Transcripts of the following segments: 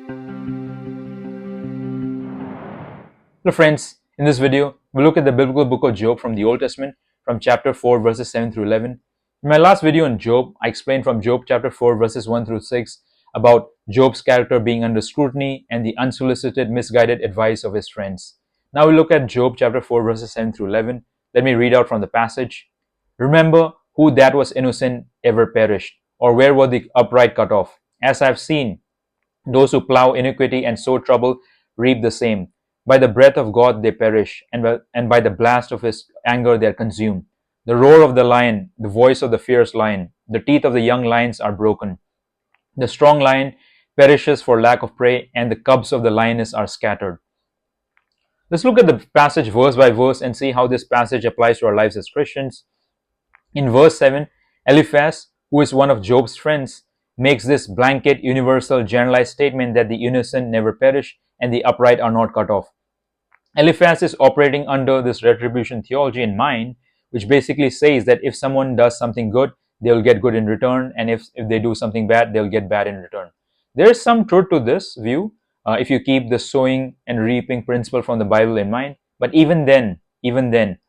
Hello friends, in this video, we'll look at the biblical book of Job from the Old Testament from chapter 4 verses 7 through 11. In my last video on Job, I explained from Job chapter 4 verses 1 through 6 about Job's character being under scrutiny and the unsolicited, misguided advice of his friends. Now we look at Job chapter 4 verses 7 through 11. Let me read out from the passage. Remember who that was innocent ever perished, or where were the upright cut off? As I have seen, those who plow iniquity and sow trouble reap the same. By the breath of God they perish, and by the blast of his anger they are consumed. The roar of the lion, the voice of the fierce lion, the teeth of the young lions are broken. The strong lion perishes for lack of prey, and the cubs of the lioness are scattered. Let's look at the passage verse by verse and see how this passage applies to our lives as Christians. In verse 7, Eliphaz, who is one of Job's friends, makes this blanket, universal, generalized statement that the innocent never perish and the upright are not cut off. Eliphaz is operating under this retribution theology in mind, which basically says that if someone does something good, they'll get good in return, and if they do something bad, they'll get bad in return. There is some truth to this view if you keep the sowing and reaping principle from the Bible in mind. But even then,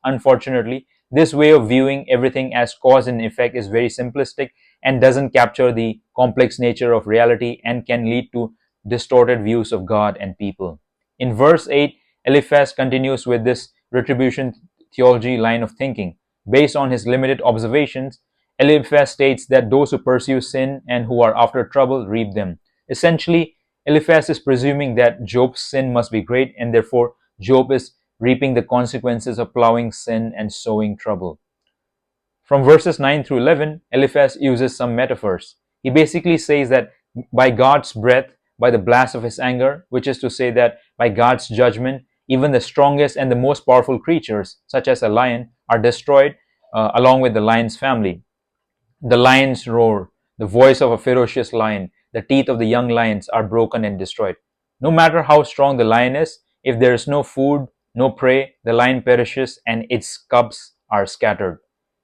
unfortunately, this way of viewing everything as cause and effect is very simplistic and doesn't capture the complex nature of reality and can lead to distorted views of God and people. In verse 8, Eliphaz continues with this retribution theology line of thinking. Based on his limited observations, Eliphaz states that those who pursue sin and who are after trouble reap them. Essentially, Eliphaz is presuming that Job's sin must be great, and therefore Job is reaping the consequences of plowing sin and sowing trouble. From verses 9 through 11, Eliphaz uses some metaphors. He basically says that by God's breath, by the blast of his anger, which is to say that by God's judgment, even the strongest and the most powerful creatures, such as a lion, are destroyed along with the lion's family. The lion's roar, the voice of a ferocious lion, the teeth of the young lions are broken and destroyed. No matter how strong the lion is, if there is no food, no prey, the lion perishes and its cubs are scattered.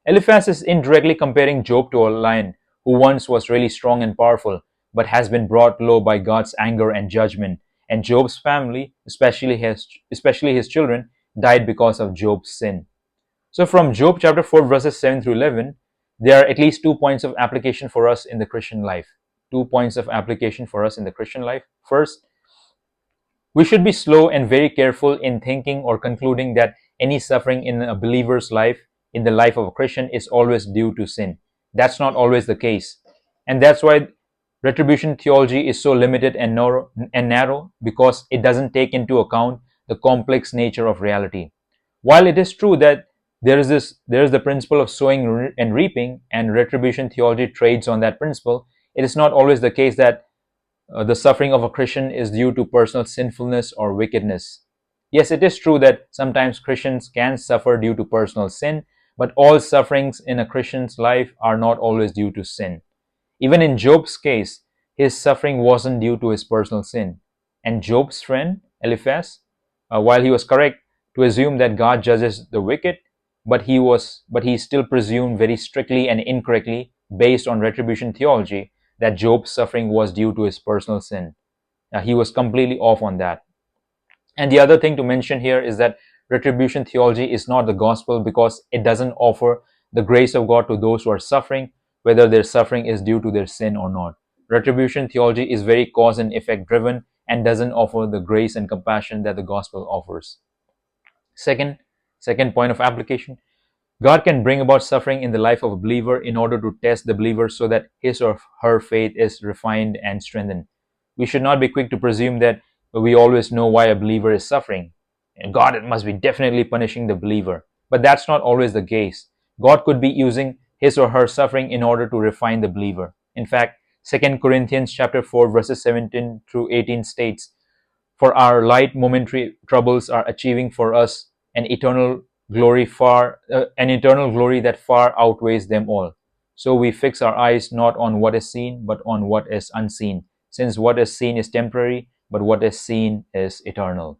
Eliphaz is indirectly comparing Job to a lion who once was really strong and powerful, but has been brought low by God's anger and judgment. And Job's family, especially his children, died because of Job's sin. So from Job chapter 4 verses 7 through 11, there are at least 2 points of application for us in the Christian life. 2 points of application for us in the Christian life. First, we should be slow and very careful in thinking or concluding that any suffering in a believer's life, in the life of a Christian, is always due to sin. That's not always the case. And that's why retribution theology is so limited and narrow because it doesn't take into account the complex nature of reality. While it is true that there is the principle of sowing and reaping, and retribution theology trades on that principle, it is not always the case that the suffering of a Christian is due to personal sinfulness or wickedness. Yes, it is true that sometimes Christians can suffer due to personal sin, but all sufferings in a Christian's life are not always due to sin. Even in Job's case, his suffering wasn't due to his personal sin. And Job's friend, Eliphaz, while he was correct to assume that God judges the wicked, but he still presumed very strictly and incorrectly, based on retribution theology, that Job's suffering was due to his personal sin. He was completely off on that. And the other thing to mention here is that retribution theology is not the gospel because it doesn't offer the grace of God to those who are suffering, whether their suffering is due to their sin or not. Retribution theology is very cause and effect driven and doesn't offer the grace and compassion that the gospel offers. Second point of application, God can bring about suffering in the life of a believer in order to test the believer so that his or her faith is refined and strengthened. We should not be quick to presume that we always know why a believer is suffering. And God must be definitely punishing the believer. But that's not always the case. God could be using his or her suffering in order to refine the believer. In fact, 2 Corinthians chapter 4 verses 17 through 18 states, "For our light momentary troubles are achieving for us an eternal glory that far outweighs them all. So we fix our eyes not on what is seen, but on what is unseen, since what is seen is temporary, but what is seen is eternal."